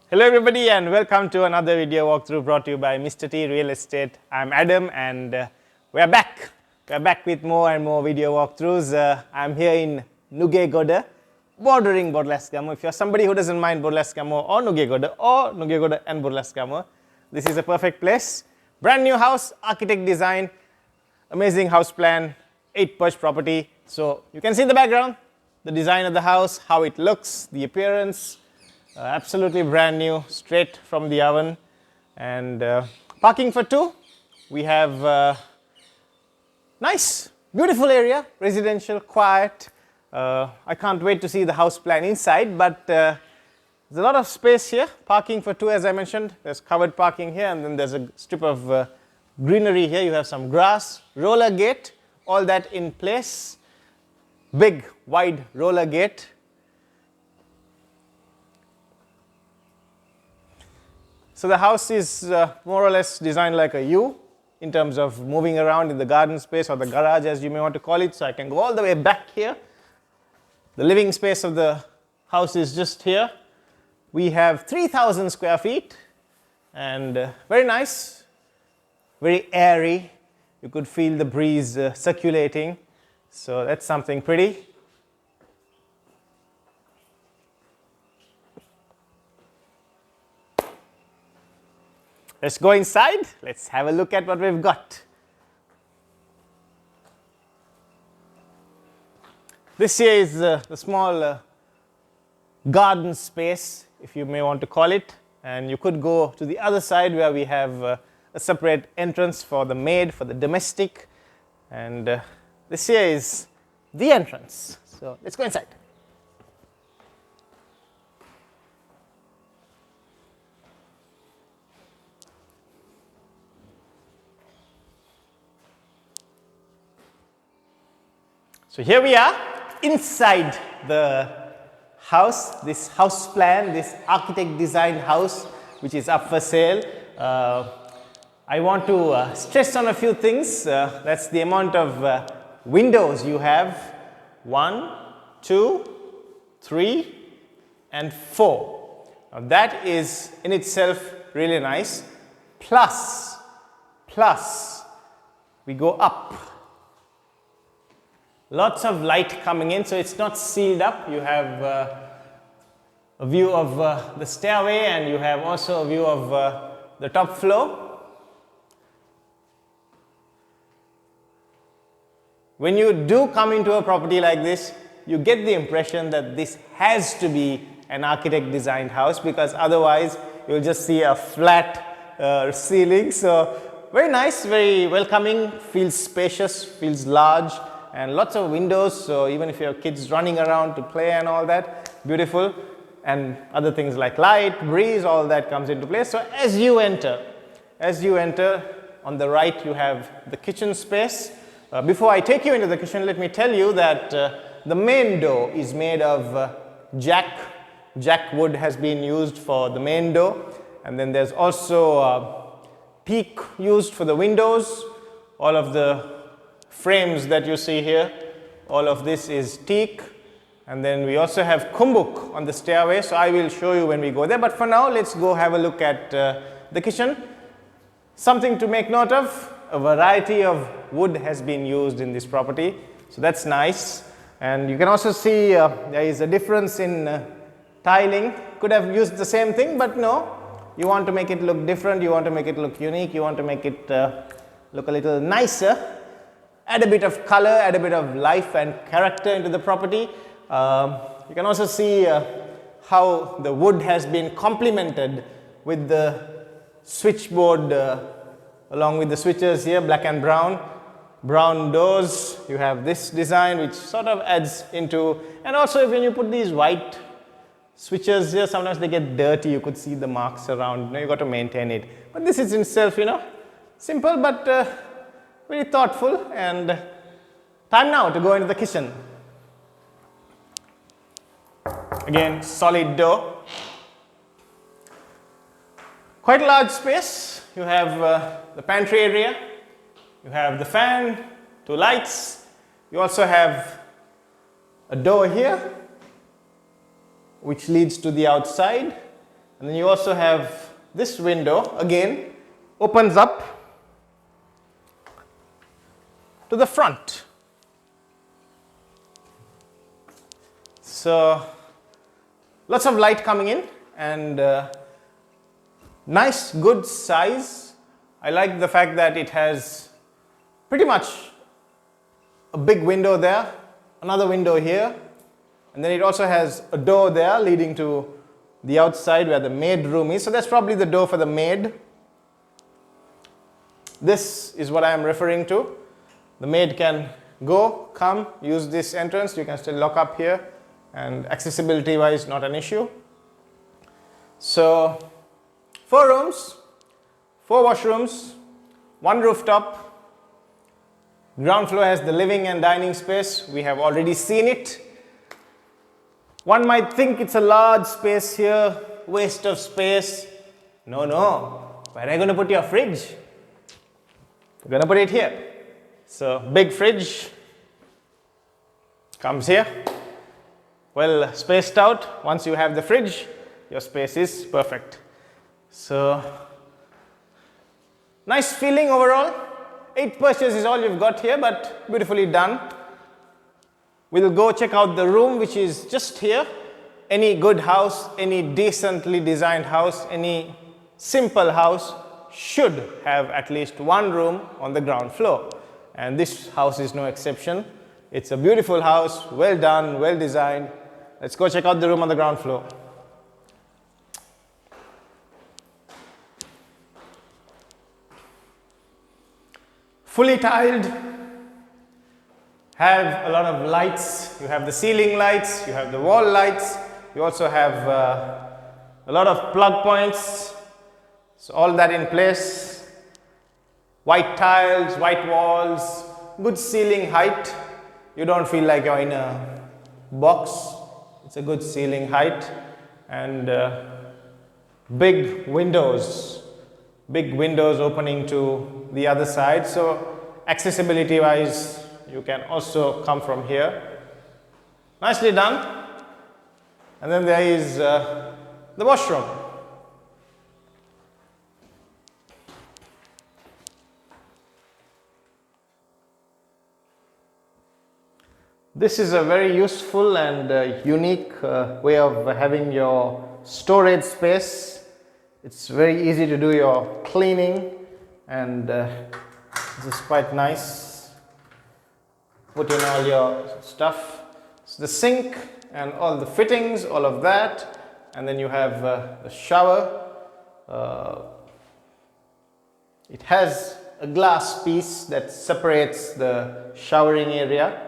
Hello everybody and welcome to another video walkthrough brought to you by Mr. T Real Estate. I'm Adam and we're back. We're back with more and more video walkthroughs. I'm here in Nugegoda, bordering Borlascamo. If you're somebody who doesn't mind Borlascamo or Nugegoda and Borlascamo, this is a perfect place. Brand new house, architect design, amazing house plan, 8 Perch property. So you can see the background, the design of the house, how it looks, the appearance. Absolutely brand new, straight from the oven. And parking for 2. We have nice, beautiful area, residential, quiet. I can't wait to see the house plan inside, but there's a lot of space here. Parking for 2, as I mentioned. There's covered parking here, and then there's a strip of greenery here. You have some grass, roller gate, all that in place. Big, wide roller gate. So the house is more or less designed like a U in terms of moving around in the garden space or the garage, as you may want to call it. So I can go all the way back here. The living space of the house is just here. We have 3,000 square feet and very nice, very airy. You could feel the breeze circulating. So that's something pretty. Let's go inside. Let's have a look at what we've got. This here is the small garden space, if you may want to call it. And you could go to the other side where we have a separate entrance for the maid, for the domestic. And this here is the entrance. So let's go inside. So here we are inside the house, this house plan, this architect designed house which is up for sale. I want to stress on a few things. That's the amount of windows you have. 1, 2, 3 and 4. Now that is in itself really nice. Plus we go up. Lots of light coming in, so it's not sealed up. You have a view of the stairway and you have also a view of the top floor. When you do come into a property like this, you get the impression that this has to be an architect designed house, because otherwise you'll just see a flat ceiling. So very nice, very welcoming, feels spacious, feels large. And lots of windows, so even if you have kids running around to play and all that, beautiful. And other things like light, breeze, all that comes into place. So as you enter, on the right you have the kitchen space. Before I take you into the kitchen, let me tell you that the main door is made of jack. Jack wood has been used for the main door. And then there's also teak used for the windows. All of the frames that you see here, all of this is teak. And then we also have kumbuk on the stairway, so I will show you when we go there. But for now, let's go have a look at the kitchen. Something to make note of, a variety of wood has been used in this property, so that's nice. And you can also see there is a difference in tiling. Could have used the same thing, but no, you want to make it look different, you want to make it look unique, you want to make it look a little nicer. Add a bit of color, add a bit of life and character into the property. You can also see how the wood has been complemented with the switchboard along with the switches here, black and brown. Brown doors, you have this design which sort of adds into, and also when you put these white switches here, sometimes they get dirty, you could see the marks around, you got to maintain it. But this is in itself, simple but very thoughtful. And time now to go into the kitchen. Again, solid door. Quite a large space. You have the pantry area. You have the fan, 2 lights. You also have a door here which leads to the outside. And then you also have this window, again, opens up to the front. So lots of light coming in, and nice, good size. I like the fact that it has pretty much a big window there, another window here, and then it also has a door there leading to the outside where the maid room is. So that's probably the door for the maid. This is what I am referring to. The maid can go, come, use this entrance. You can still lock up here, and accessibility wise, not an issue. So 4 rooms, 4 washrooms, 1 rooftop. Ground floor has the living and dining space. We have already seen it. One might think it's a large space here, waste of space. No, no. Where are you going to put your fridge? We're going to put it here. So big fridge comes here. Well spaced out. Once you have the fridge, your space is perfect. So nice feeling overall. 8 perches is all you've got here, but beautifully done. We'll go check out the room, which is just here. Any good house, any decently designed house, any simple house should have at least 1 room on the ground floor. And this house is no exception. It's a beautiful house, well done, well designed. Let's go check out the room on the ground floor. Fully tiled. Have a lot of lights. You have the ceiling lights, you have the wall lights, you also have a lot of plug points. So all that in place. White tiles, white walls, good ceiling height. You don't feel like you're in a box. It's a good ceiling height, and big windows opening to the other side. So accessibility wise, you can also come from here. Nicely done. And then there is the washroom. This is a very useful and unique way of having your storage space. It's very easy to do your cleaning, and this is quite nice. Put in all your stuff. So the sink and all the fittings, all of that, and then you have the shower. It has a glass piece that separates the showering area.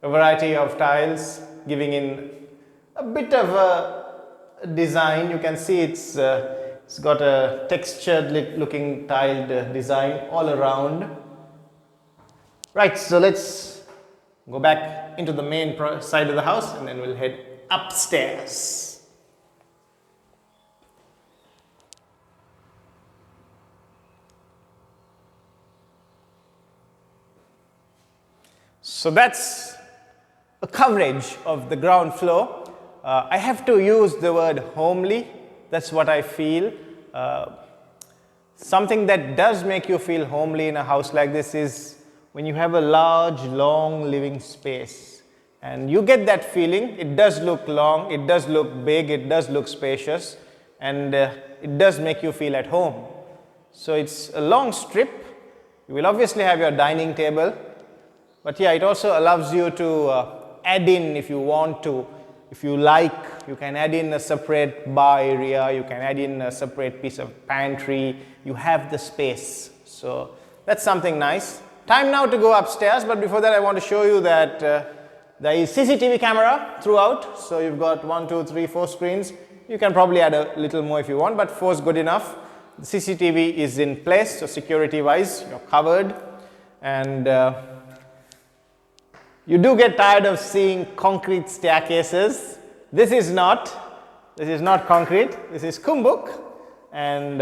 A variety of tiles giving in a bit of a design. You can see it's got a textured looking tiled design all around. Right, so let's go back into the main side of the house, and then we'll head upstairs. So that's a coverage of the ground floor. I have to use the word homely. That's what I feel. Something that does make you feel homely in a house like this is when you have a large, long living space. And you get that feeling. It does look long, it does look big, it does look spacious, and it does make you feel at home. So it's a long strip. You will obviously have your dining table, but yeah, it also allows you to add in if you want to. If you like, you can add in a separate bar area, you can add in a separate piece of pantry. You have the space. So that's something nice. Time now to go upstairs, but before that I want to show you that there is Cctv camera throughout. So you've got 1, 2, 3, 4 screens. You can probably add a little more if you want, but 4 is good enough. The CCTV is in place, so security wise you're covered. And you do get tired of seeing concrete staircases. This is not concrete, this is Kumbuk, and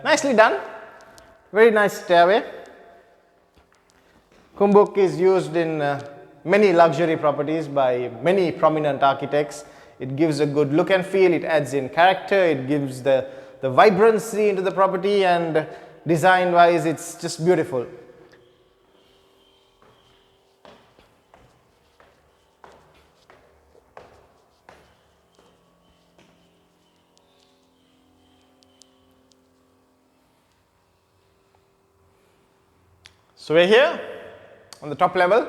nicely done. Very nice stairway. Kumbuk is used in many luxury properties by many prominent architects. It gives a good look and feel, it adds in character, it gives the vibrancy into the property, and design wise it's just beautiful. So we're here on the top level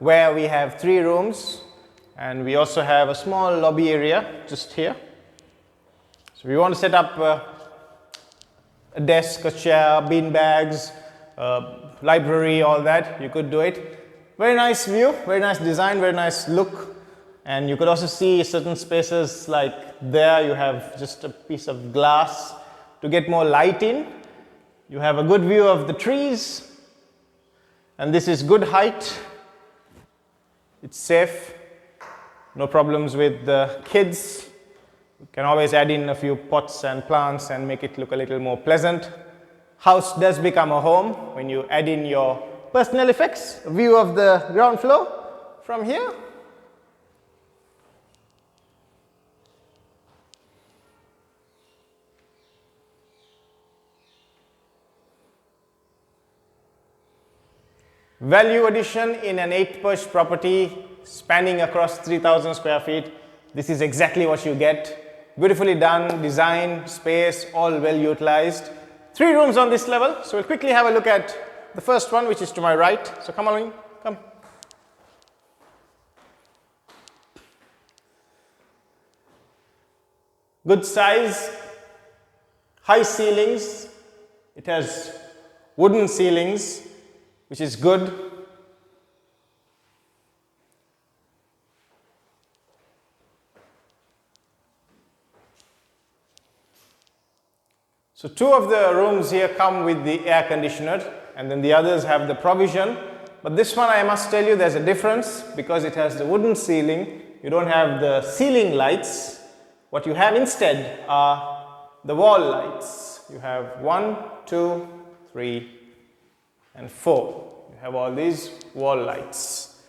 where we have 3 rooms, and we also have a small lobby area just here. So we want to set up a desk, a chair, bean bags, library, all that, you could do it. Very nice view, very nice design, very nice look. And you could also see certain spaces like there you have just a piece of glass to get more light in. You have a good view of the trees. And this is good height, it's safe, no problems with the kids. You can always add in a few pots and plants and make it look a little more pleasant. House does become a home when you add in your personal effects. A view of the ground floor from here. Value addition in an 8 perch property spanning across 3,000 square feet. This is exactly what you get. Beautifully done, design, space, all well utilized. 3 rooms on this level. So we'll quickly have a look at the first one, which is to my right. So come along, come. Good size, high ceilings. It has wooden ceilings, which is good. So 2 of the rooms here come with the air conditioner, and then the others have the provision. But this one, I must tell you, there's a difference because it has the wooden ceiling. You don't have the ceiling lights. What you have instead are the wall lights. You have 1, 2, 3, and 4. You have all these wall lights.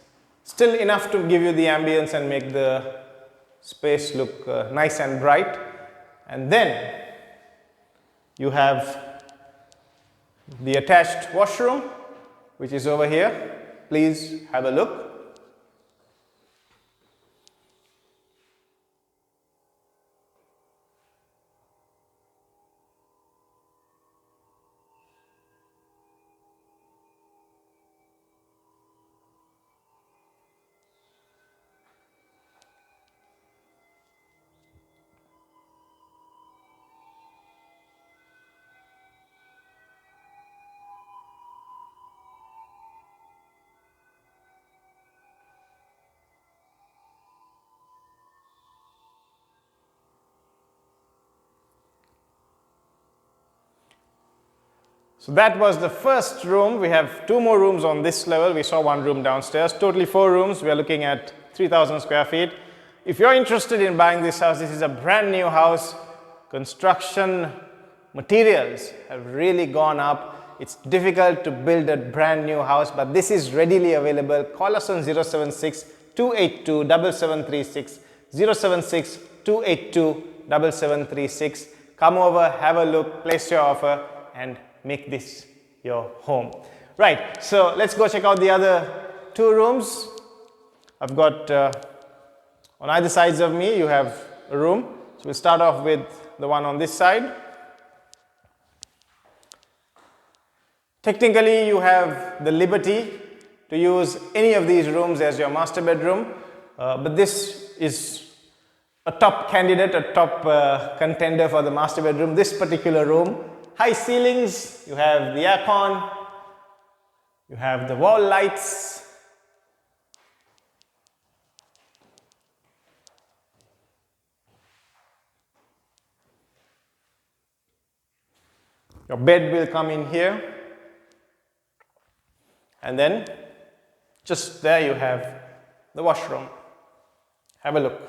Still enough to give you the ambience and make the space look nice and bright. And then you have the attached washroom, which is over here. Please have a look. So that was the first room. We have 2 more rooms on this level. We saw 1 room downstairs. Totally 4 rooms. We are looking at 3,000 square feet. If you're interested in buying this house, this is a brand new house. Construction materials have really gone up. It's difficult to build a brand new house, but this is readily available. Call us on 076 282 7736, 076 282 7736. Come over, have a look, place your offer, and make this your home. Right, so let's go check out the other 2 rooms. I've got on either sides of me you have a room. So we'll start off with the one on this side. Technically you have the liberty to use any of these rooms as your master bedroom, but this is a top candidate, a top contender for the master bedroom, this particular room. High ceilings, you have the aircon, you have the wall lights. Your bed will come in here. And then just there you have the washroom. Have a look.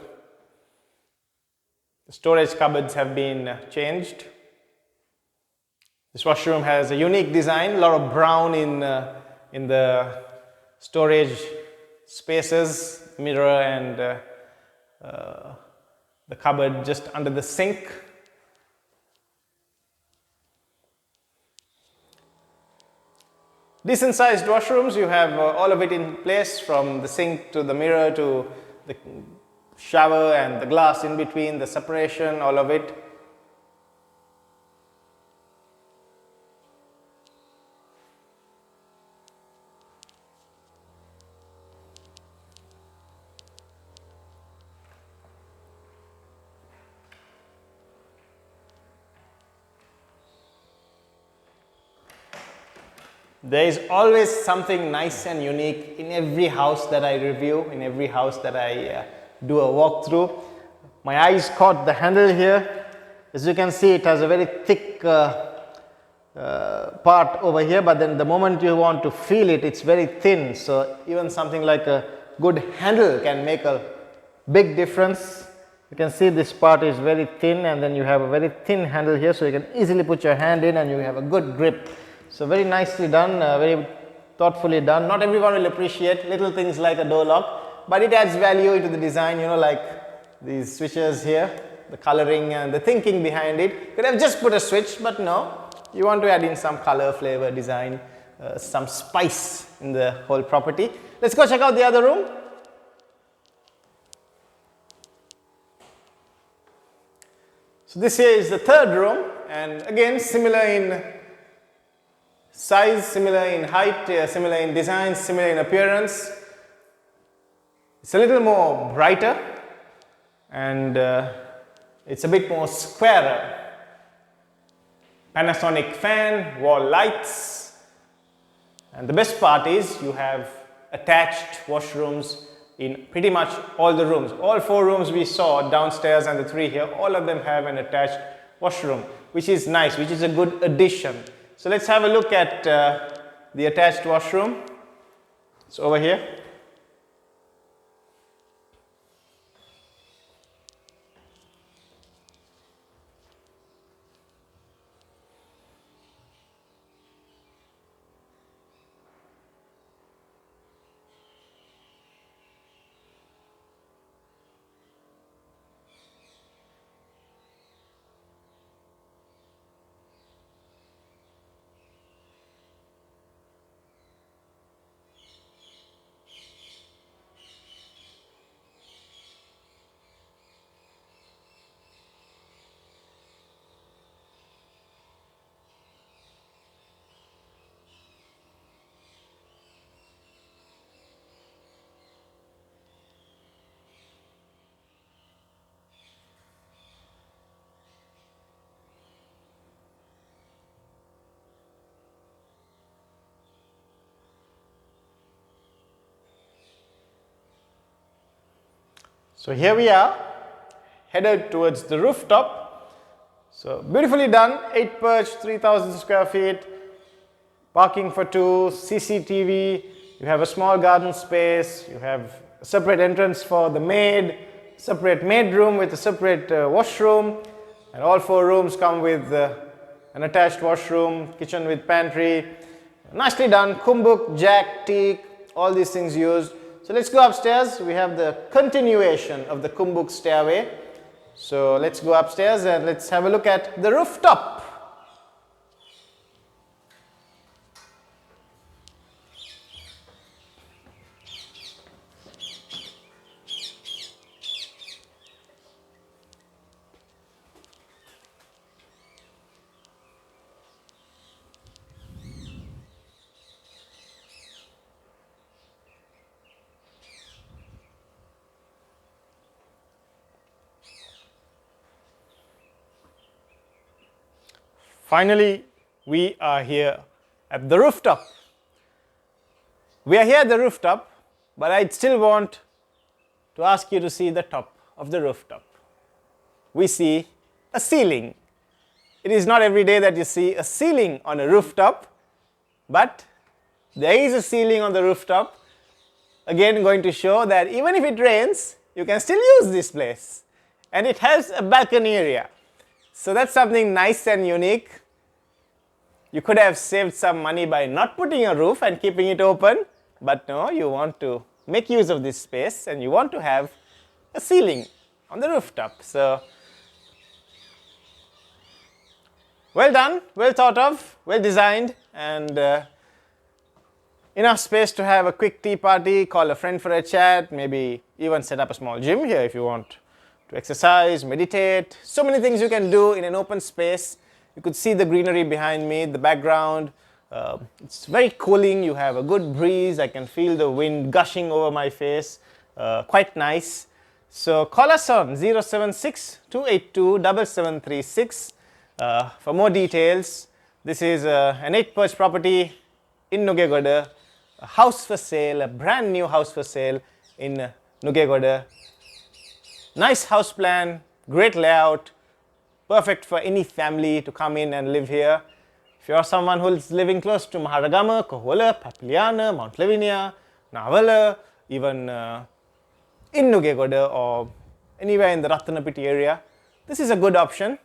The storage cupboards have been changed. This washroom has a unique design, a lot of brown in the storage spaces, mirror and the cupboard just under the sink. Decent sized washrooms, you have all of it in place, from the sink to the mirror to the shower and the glass in between, the separation, all of it. There is always something nice and unique in every house that I review, in every house that I do a walkthrough. My eyes caught the handle here. As you can see, it has a very thick part over here, but then the moment you want to feel it, it's very thin. So even something like a good handle can make a big difference. You can see this part is very thin, and then you have a very thin handle here, so you can easily put your hand in and you have a good grip. So very nicely done, very thoughtfully done. Not everyone will appreciate little things like a door lock, but it adds value into the design, you know, like these switches here, the coloring and the thinking behind it. Could have just put a switch, but no, you want to add in some color, flavor, design, some spice in the whole property. Let's go check out the other room. So this here is the third room, and again similar in size, similar in height, similar in design, similar in appearance. It's a little more brighter and it's a bit more squarer. Panasonic fan, wall lights, and the best part is you have attached washrooms in pretty much all the rooms. All 4 rooms we saw downstairs and the 3 here, all of them have an attached washroom, which is nice, which is a good addition. So let's have a look at the attached washroom. It's over here. So here we are, headed towards the rooftop. So beautifully done, 8 perch, 3,000 square feet, parking for 2, CCTV, you have a small garden space, you have a separate entrance for the maid, separate maid room with a separate washroom, and all 4 rooms come with an attached washroom, kitchen with pantry. Nicely done, Kumbuk, Jack, Teak, all these things used. So let's go upstairs. We have the continuation of the Kumbuk stairway. So let's go upstairs and let's have a look at the rooftop. Finally, we are here at the rooftop. We are here at the rooftop, but I still want to ask you to see the top of the rooftop. We see a ceiling. It is not every day that you see a ceiling on a rooftop, but there is a ceiling on the rooftop. Again, going to show that even if it rains, you can still use this place. And it has a balcony area. So that's something nice and unique. You could have saved some money by not putting a roof and keeping it open, but no, you want to make use of this space and you want to have a ceiling on the rooftop. So well done, well thought of, well designed, and enough space to have a quick tea party, call a friend for a chat, maybe even set up a small gym here if you want to exercise, meditate. So many things you can do in an open space. You could see the greenery behind me, the background. It's very cooling, you have a good breeze, I can feel the wind gushing over my face, quite nice. So call us on 076 282 7736 for more details. This is an 8 perch property in Nugegoda, a house for sale, a brand new house for sale in Nugegoda. Nice house plan, great layout, perfect for any family to come in and live here. If you are someone who is living close to Maharagama, Kohola, Papiliana, Mount Lavinia, Navala, even in Nugegoda or anywhere in the Rattanapiti area, this is a good option.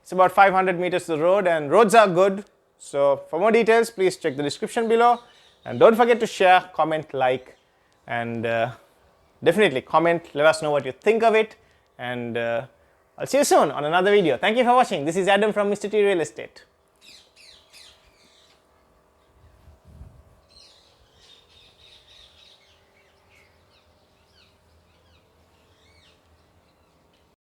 It's about 500 meters to the road and roads are good. So for more details, please check the description below. And don't forget to share, comment, like, and definitely comment, let us know what you think of it. And I'll see you soon on another video. Thank you for watching. This is Adam from Mr. T Real Estate.